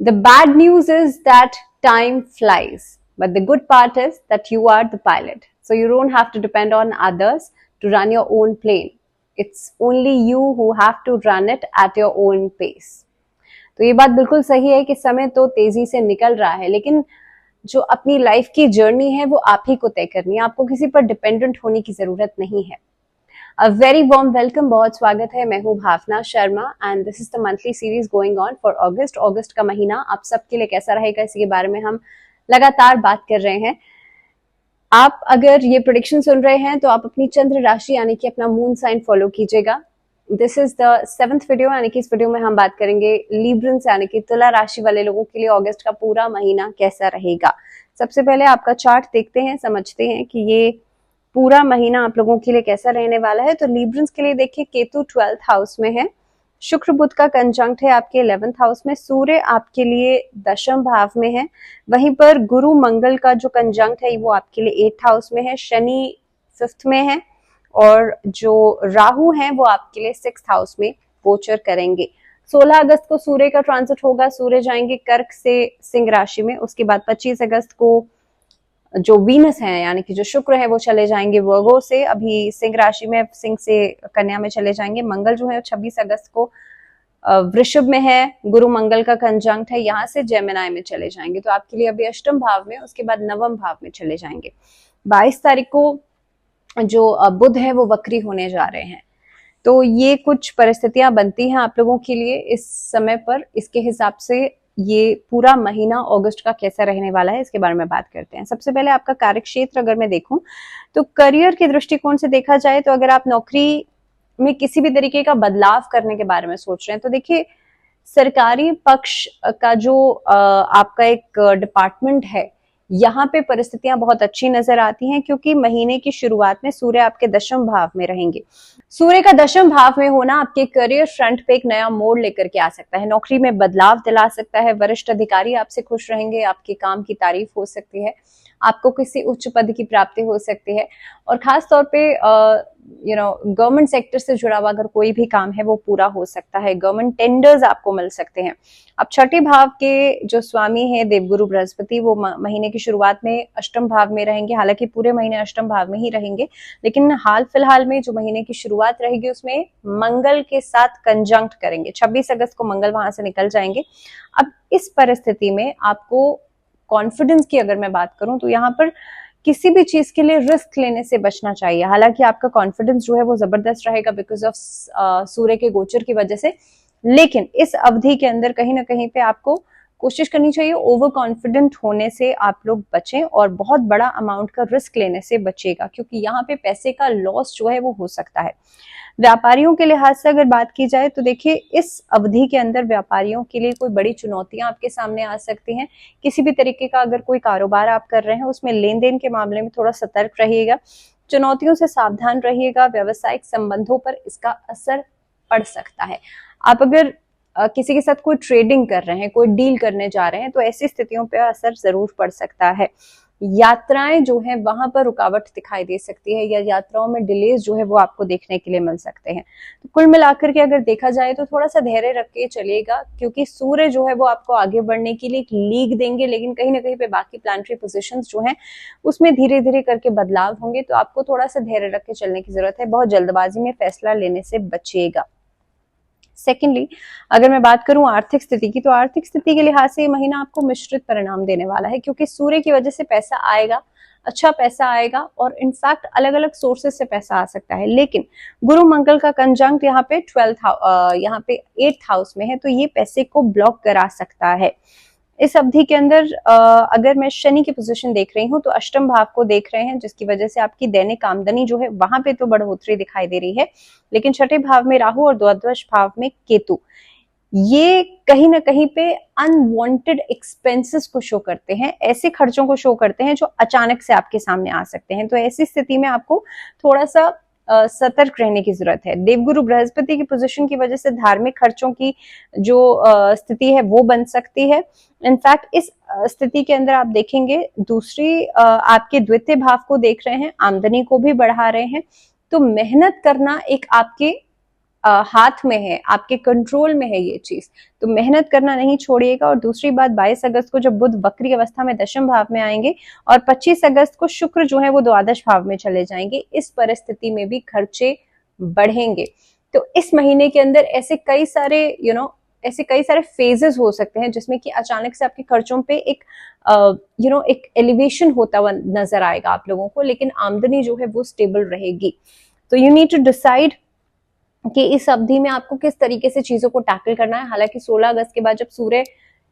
The bad news is that time flies, but the good part is that you are the pilot. So you don't have to depend on others to run your own plane. It's only you who have to run it at your own pace. तो ये बात बिल्कुल सही है कि समय तो तेजी से निकल रहा है, लेकिन जो अपनी लाइफ की जर्नी है वो आप ही को तय करनी है। आपको किसी पर डिपेंडेंट होने की जरूरत नहीं है। A very warm welcome, बहुत स्वागत है। मैं हूँ Bhavna Sharma and this is the monthly series going on for August. अगस्त का महीना आप सबके लिए कैसा रहेगा, इसी के बारे में हम लगातार बात कर रहे हैं। आप अगर ये प्रेडिक्शन सुन रहे हैं तो आप अपनी चंद्र राशि यानी कि अपना मून साइन फॉलो कीजिएगा। This is the 7th video, यानी कि इस वीडियो में हम बात करेंगे लिब्रंस यानी कि तुला राशि वाले लोगों के लिए अगस्त का पूरा महीना कैसा रहेगा। सबसे पहले आपका चार्ट देखते हैं, समझते हैं कि ये पूरा महीना आप लोगों के लिए कैसा रहने वाला है। तो लिब्रंस के लिए देखिए, केतु 12th हाउस में है, शुक्र बुध का कंजंक्ट है आपके 11th हाउस में, सूर्य आपके लिए दशम भाव में है, वहीं पर गुरु मंगल का जो कंजंक्ट है वो आपके लिए 8th हाउस में है, शनि 5th में है और जो राहु है वो आपके लिए 6th हाउस में गोचर करेंगे। 16 अगस्त को सूर्य का ट्रांजिट होगा, सूर्य जाएंगे कर्क से सिंह राशि में। उसके बाद 25 अगस्त को जो वीनस है यानी कि जो शुक्र है वो चले जाएंगे वर्गो से, अभी सिंह राशि में, सिंह से कन्या में चले जाएंगे। मंगल जो है 26 अगस्त को वृषभ में है, गुरु मंगल का कंजंक्ट है, यहाँ से जेमिनाई में चले जाएंगे। तो आपके लिए अभी अष्टम भाव में, उसके बाद नवम भाव में चले जाएंगे। 22 तारीख को जो बुध है वो वक्री होने जा रहे हैं। तो ये कुछ परिस्थितियां बनती हैं आप लोगों के लिए इस समय पर। इसके हिसाब से ये पूरा महीना अगस्त का कैसा रहने वाला है इसके बारे में बात करते हैं। सबसे पहले आपका कार्य क्षेत्र अगर मैं देखूं तो करियर के दृष्टिकोण से देखा जाए तो अगर आप नौकरी में किसी भी तरीके का बदलाव करने के बारे में सोच रहे हैं तो देखिए, सरकारी पक्ष का जो आपका एक डिपार्टमेंट है, यहाँ पे परिस्थितियां बहुत अच्छी नजर आती हैं, क्योंकि महीने की शुरुआत में सूर्य आपके दशम भाव में रहेंगे। सूर्य का दशम भाव में होना आपके करियर फ्रंट पे एक नया मोड़ लेकर के आ सकता है, नौकरी में बदलाव दिला सकता है, वरिष्ठ अधिकारी आपसे खुश रहेंगे, आपके काम की तारीफ हो सकती है, आपको किसी उच्च पद की प्राप्ति हो सकती है और खास तौर पे गवर्नमेंट सेक्टर से जुड़ा हुआ अगर कोई भी काम है वो पूरा हो सकता है, गवर्नमेंट टेंडर्स आपको मिल सकते हैं। अब छठे भाव के जो स्वामी है देवगुरु बृहस्पति, वो महीने की शुरुआत में अष्टम भाव में रहेंगे, हालांकि पूरे महीने अष्टम भाव में ही रहेंगे, लेकिन हाल फिलहाल में जो महीने की शुरुआत रहेगी उसमें मंगल के साथ कंजंक्ट करेंगे। 26 अगस्त को मंगल वहां से निकल जाएंगे। अब इस परिस्थिति में आपको कॉन्फिडेंस की अगर मैं बात करूं तो यहाँ पर किसी भी चीज के लिए रिस्क लेने से बचना चाहिए। हालांकि आपका कॉन्फिडेंस जो है वो जबरदस्त रहेगा बिकॉज ऑफ सूर्य के गोचर की वजह से, लेकिन इस अवधि के अंदर कहीं ना कहीं पे आपको कोशिश करनी चाहिए ओवर कॉन्फिडेंट होने से आप लोग बचें और बहुत बड़ा अमाउंट का रिस्क लेने से बचेगा, क्योंकि यहाँ पे पैसे का लॉस जो है वो हो सकता है। व्यापारियों के लिहाज से अगर बात की जाए तो देखिए, इस अवधि के अंदर व्यापारियों के लिए कोई बड़ी चुनौतियां आपके सामने आ सकती हैं। किसी भी तरीके का अगर कोई कारोबार आप कर रहे हैं उसमें लेन देन के मामले में थोड़ा सतर्क रहिएगा, चुनौतियों से सावधान रहिएगा, व्यावसायिक संबंधों पर इसका असर पड़ सकता है। आप अगर किसी के साथ कोई ट्रेडिंग कर रहे हैं, कोई डील करने जा रहे हैं तो ऐसी स्थितियों पर असर जरूर पड़ सकता है। यात्राएं जो है वहां पर रुकावट दिखाई दे सकती है या यात्राओं में डिलेज जो है वो आपको देखने के लिए मिल सकते हैं। तो कुल मिलाकर के अगर देखा जाए तो थोड़ा सा धैर्य रख के चलिएगा, क्योंकि सूर्य जो है वो आपको आगे बढ़ने के लिए एक लीग देंगे, लेकिन कहीं ना कहीं पे बाकी प्लानिटरी पोजीशंस जो हैं उसमें धीरे धीरे करके बदलाव होंगे। तो आपको थोड़ा सा धैर्य रख के चलने की जरूरत है, बहुत जल्दबाजी में फैसला लेने से बचिएगा। सेकेंडली, अगर मैं बात करूं आर्थिक स्थिति की, तो आर्थिक स्थिति के लिहाज से ये महीना आपको मिश्रित परिणाम देने वाला है, क्योंकि सूर्य की वजह से पैसा आएगा, अच्छा पैसा आएगा और इनफैक्ट अलग अलग सोर्सेस से पैसा आ सकता है। लेकिन गुरु मंगल का कंजंक्ट यहाँ पे 8th हाउस में है, तो ये पैसे को ब्लॉक करा सकता है। इस अवधि के अंदर अगर मैं शनि की पोजीशन देख रही हूँ तो अष्टम भाव को देख रहे हैं, जिसकी वजह से आपकी दैनिक आमदनी जो है वहां पे तो बढ़ोतरी दिखाई दे रही है, लेकिन छठे भाव में राहु और द्वादश भाव में केतु, ये कहीं ना कहीं पे अनवांटेड एक्सपेंसेस को शो करते हैं, ऐसे खर्चों को शो करते हैं जो अचानक से आपके सामने आ सकते हैं। तो ऐसी स्थिति में आपको थोड़ा सा सतर्क रहने की जरूरत है। देवगुरु बृहस्पति की पोजीशन की वजह से धार्मिक खर्चों की जो स्थिति है वो बन सकती है। इनफैक्ट इस स्थिति के अंदर आप देखेंगे दूसरी आपके द्वितीय भाव को देख रहे हैं, आमदनी को भी बढ़ा रहे हैं, तो मेहनत करना एक आपके हाथ में है, आपके कंट्रोल में है ये चीज, तो मेहनत करना नहीं छोड़िएगा। और दूसरी बात, 22 अगस्त को जब बुध वक्री अवस्था में दशम भाव में आएंगे और 25 अगस्त को शुक्र जो है वो द्वादश भाव में चले जाएंगे, इस परिस्थिति में भी खर्चे बढ़ेंगे। तो इस महीने के अंदर ऐसे कई सारे ऐसे कई सारे फेजेस हो सकते हैं जिसमें कि अचानक से आपके खर्चों पे एक एक एलिवेशन होता हुआ नजर आएगा आप लोगों को, लेकिन आमदनी जो है वो स्टेबल रहेगी। तो यू नीड टू डिसाइड कि इस अवधि में आपको किस तरीके से चीजों को टैकल करना है। हालांकि 16 अगस्त के बाद जब सूर्य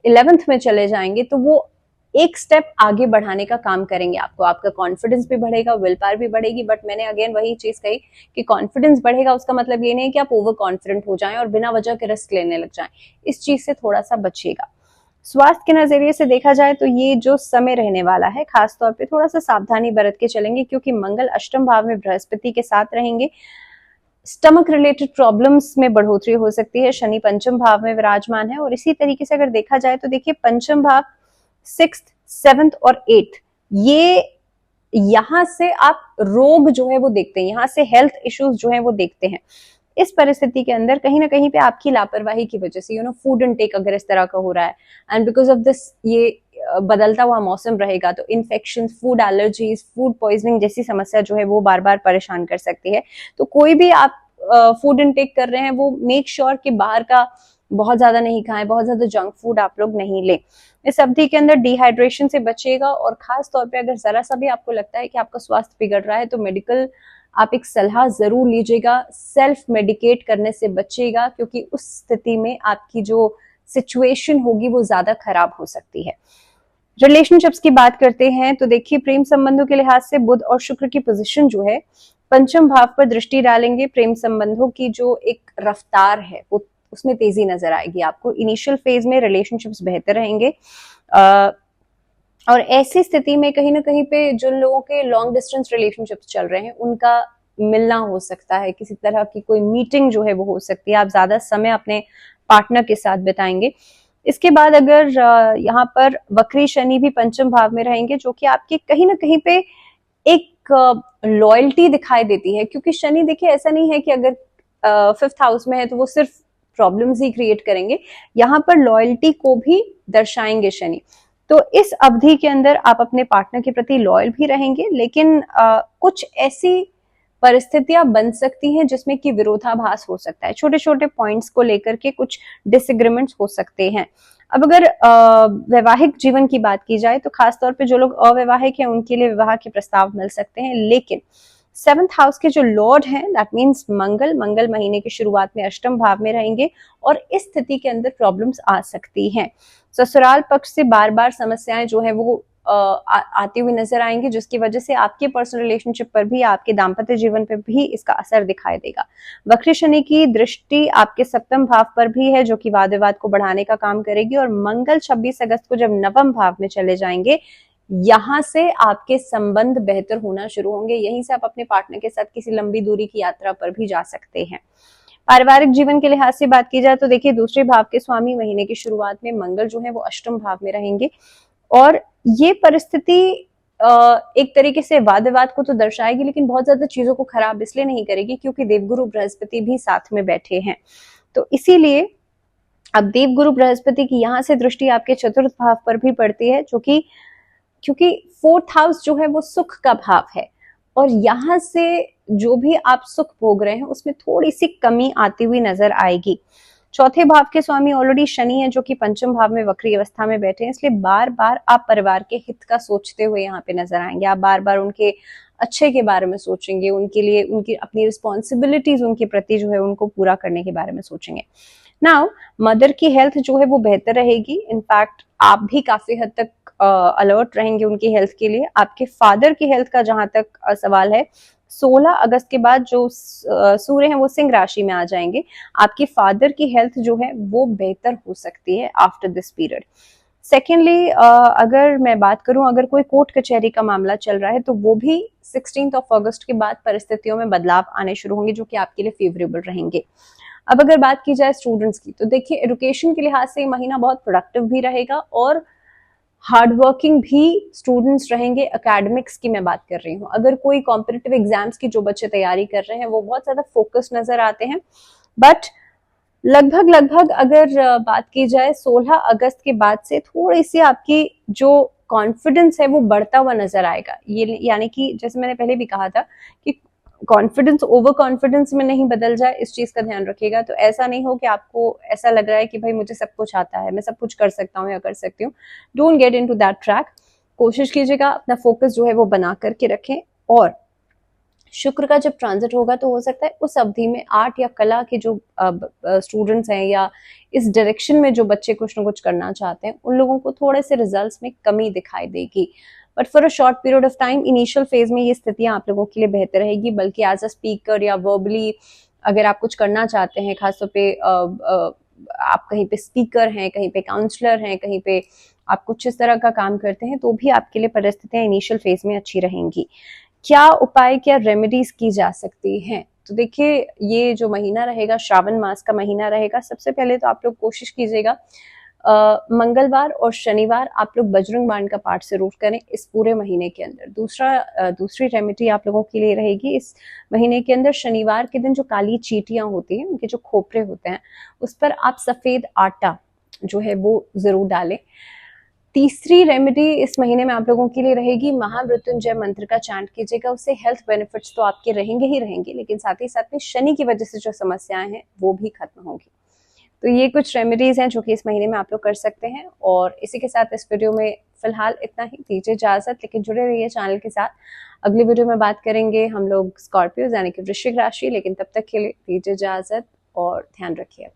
11th में चले जाएंगे तो वो एक स्टेप आगे बढ़ाने का काम करेंगे आपको, आपका कॉन्फिडेंस भी बढ़ेगा, विल पावर भी बढ़ेगी। बट मैंने अगेन वही चीज कही कि कॉन्फिडेंस बढ़ेगा उसका मतलब ये नहीं है कि आप ओवर कॉन्फिडेंट हो जाएं और बिना वजह के रिस्क लेने लग जाएं, इस चीज से थोड़ा सा बचिएगा। स्वास्थ्य के नजरिए से देखा जाए तो ये जो समय रहने वाला है खासतौर पे थोड़ा सा सावधानी बरत के चलेंगे, क्योंकि मंगल अष्टम भाव में बृहस्पति के साथ रहेंगे। स्टमक रिलेटेड प्रॉब्लम्स में बढ़ोतरी हो सकती है। शनि पंचम भाव में विराजमान है और इसी तरीके से अगर देखा जाए तो देखिए पंचम भाव 6th, 7th और 8th, ये यहां से आप रोग जो है वो देखते हैं, यहां से हेल्थ इश्यूज जो है वो देखते हैं। इस परिस्थिति के अंदर कहीं ना कहीं पे आपकी लापरवाही की वजह से फूड इनटेक अगर इस तरह का हो रहा है एंड बिकॉज ऑफ दिस ये बदलता हुआ मौसम रहेगा तो infection, food allergies, food poisoning जैसी समस्या जो है वो बार बार परेशान कर सकती है। तो कोई भी आप फूड इनटेक कर रहे हैं वो मेक श्योर कि बाहर का बहुत ज्यादा नहीं खाएं, बहुत ज्यादा जंक फूड आप लोग नहीं लें। इस अवधि के अंदर डिहाइड्रेशन से बचिएगा और खास तौर पे अगर जरा सा भी आपको लगता है कि आपका स्वास्थ्य बिगड़ रहा है तो मेडिकल आप एक सलाह जरूर लीजिएगा। सेल्फ मेडिकेट करने से बचिएगा, क्योंकि उस स्थिति में आपकी जो सिचुएशन होगी वो ज्यादा खराब हो सकती है। रिलेशनशिप्स की बात करते हैं तो देखिए प्रेम संबंधों के लिहाज से बुध और शुक्र की पोजीशन जो है पंचम भाव पर दृष्टि डालेंगे। प्रेम संबंधों की जो एक रफ्तार है वो उसमें तेजी नजर आएगी आपको। इनिशियल फेज में रिलेशनशिप्स बेहतर रहेंगे और ऐसी स्थिति में कहीं ना कहीं पे जिन लोगों के लॉन्ग डिस्टेंस रिलेशनशिप्स चल रहे हैं उनका मिलना हो सकता है, किसी तरह की कोई मीटिंग जो है वो हो सकती है, आप ज्यादा समय अपने पार्टनर के साथ बिताएंगे। इसके बाद अगर यहाँ पर वक्री शनि भी पंचम भाव में रहेंगे जो कि आपके कहीं ना कहीं पे एक लॉयल्टी दिखाई देती है, क्योंकि शनि देखिए ऐसा नहीं है कि अगर 5th हाउस में है तो वो सिर्फ प्रॉब्लम्स ही क्रिएट करेंगे, यहाँ पर लॉयल्टी को भी दर्शाएंगे शनि। तो इस अवधि के अंदर आप अपने पार्टनर के प्रति लॉयल भी रहेंगे, लेकिन कुछ ऐसी परिस्थितियां बन सकती हैं जिसमें कि विरोधाभास हो सकता है, छोटे छोटे पॉइंट्स को लेकर के कुछ डिसएग्रीमेंट्स हो सकते हैं। अब अगर वैवाहिक जीवन की बात की जाए तो खासतौर पे जो लोग अवैवाहिक हैं उनके लिए विवाह के प्रस्ताव मिल सकते हैं, लेकिन 7th हाउस के जो लॉर्ड हैं दैट मीन्स मंगल महीने की शुरुआत में अष्टम भाव में रहेंगे और इस स्थिति के अंदर प्रॉब्लम्स आ सकती हैं। ससुराल पक्ष से बार बार समस्याएं जो है वो आती हुई नजर आएंगी, जिसकी वजह से आपके पर्सनल रिलेशनशिप पर भी, आपके दाम्पत्य जीवन पर भी इसका असर दिखाई देगा। वक्री शनि की दृष्टि आपके सप्तम भाव पर भी है जो कि वाद विवाद को बढ़ाने का काम करेगी और मंगल 26 अगस्त को जब नवम भाव में चले जाएंगे यहां से आपके संबंध बेहतर होना शुरू होंगे, यहीं से आप अपने पार्टनर के साथ किसी लंबी दूरी की यात्रा पर भी जा सकते हैं। पारिवारिक जीवन के लिहाज से बात की जाए तो देखिए दूसरे भाव के स्वामी महीने की शुरुआत में मंगल जो है वो अष्टम भाव में रहेंगे और ये परिस्थिति एक तरीके से वाद विवाद को तो दर्शाएगी, लेकिन बहुत ज्यादा चीजों को खराब इसलिए नहीं करेगी क्योंकि देवगुरु बृहस्पति भी साथ में बैठे हैं। तो इसीलिए अब देवगुरु बृहस्पति की यहाँ से दृष्टि आपके चतुर्थ भाव पर भी पड़ती है, जो कि क्योंकि 4th हाउस जो है वो सुख का भाव है और यहां से जो भी आप सुख भोग रहे हैं उसमें थोड़ी सी कमी आती हुई नजर आएगी। चौथे भाव के स्वामी ऑलरेडी शनि है जो कि पंचम भाव में वक्री अवस्था में बैठे हैं, इसलिए बार बार आप परिवार के हित का सोचते हुए यहाँ पे नजर आएंगे। आप बार बार उनके अच्छे के बारे में सोचेंगे, उनके लिए उनकी अपनी रिस्पॉन्सिबिलिटीज उनके प्रति जो है उनको पूरा करने के बारे में सोचेंगे। नाउ मदर की हेल्थ जो है वो बेहतर रहेगी, इनफैक्ट आप भी काफी हद तक अलर्ट रहेंगे उनकी हेल्थ के लिए। आपके फादर की हेल्थ का जहां तक सवाल है 16 अगस्त के बाद जो सूर्य हैं वो सिंह राशि में आ जाएंगे, आपके फादर की हेल्थ जो है वो बेहतर हो सकती है आफ्टर दिस पीरियड। सेकेंडली अगर मैं बात करूं, अगर कोई कोर्ट कचहरी का मामला चल रहा है तो वो भी 16 अगस्त के बाद परिस्थितियों में बदलाव आने शुरू होंगे जो कि आपके लिए फेवरेबल रहेंगे। अब अगर बात की जाए स्टूडेंट्स की तो देखिए एजुकेशन के लिहाज से ये महीना बहुत प्रोडक्टिव भी रहेगा और हार्ड वर्किंग भी स्टूडेंट्स रहेंगे। एकेडमिक्स की मैं बात कर रही हूँ, अगर कोई कॉम्पिटिटिव एग्जाम्स की जो बच्चे तैयारी कर रहे हैं वो बहुत ज्यादा फोकस नजर आते हैं। बट लगभग लगभग अगर बात की जाए 16 अगस्त के बाद से थोड़ी सी आपकी जो कॉन्फिडेंस है वो बढ़ता हुआ नजर आएगा। ये यानी कि जैसे मैंने पहले भी कहा था कि कॉन्फिडेंस ओवर कॉन्फिडेंस में नहीं बदल जाए, इस चीज का ध्यान रखिएगा। तो ऐसा नहीं हो कि आपको ऐसा लग रहा है कि भाई मुझे सब कुछ आता है, मैं सब कुछ कर सकता हूँ या कर सकती हूँ। Don't get into that track. कोशिश कीजिएगा अपना फोकस जो है वो बना करके रखें। और शुक्र का जब ट्रांजिट होगा तो हो सकता है उस अवधि में आर्ट या कला के जो स्टूडेंट्स हैं या इस डायरेक्शन में जो बच्चे कुछ ना कुछ करना चाहते हैं, उन लोगों को थोड़े से रिजल्ट्स में कमी दिखाई देगी। But for a short period of time initial phase में ये स्थितियां आप लोगों के लिए बेहतर रहेगी। बल्कि एज अ स्पीकर या वर्बली अगर आप कुछ करना चाहते हैं, खासतौर पे आप कहीं पे स्पीकर हैं, कहीं पे काउंसलर हैं, कहीं पे आप कुछ इस तरह का काम करते हैं, तो भी आपके लिए परिस्थितियां इनिशियल फेज में अच्छी रहेंगी। क्या उपाय, क्या रेमेडीज की जा सकती हैं? तो देखिए, ये जो महीना रहेगा, श्रावण मास का महीना रहेगा, सबसे पहले तो आप लोग कोशिश कीजिएगा मंगलवार और शनिवार आप लोग बजरंग बाण का पाठ जरूर करें इस पूरे महीने के अंदर। दूसरी रेमेडी आप लोगों के लिए रहेगी इस महीने के अंदर, शनिवार के दिन जो काली चींटियां होती हैं, उनके जो खोपरे होते हैं, उस पर आप सफेद आटा जो है वो जरूर डालें। तीसरी रेमेडी इस महीने में आप लोगों के लिए रहेगी, महामृत्युंजय मंत्र का चैंट कीजिएगा। उससे हेल्थ बेनिफिट्स तो आपके रहेंगे ही रहेंगे, लेकिन साथ ही साथ में शनि की वजह से जो समस्याएं हैं वो भी खत्म होंगी। तो ये कुछ रेमेडीज हैं जो कि इस महीने में आप लोग कर सकते हैं। और इसी के साथ इस वीडियो में फिलहाल इतना ही, दीजिए इजाजत, लेकिन जुड़े रहिए चैनल के साथ। अगली वीडियो में बात करेंगे हम लोग स्कॉर्पियो यानी कि वृश्चिक राशि, लेकिन तब तक के लिए दीजिए इजाजत और ध्यान रखिए।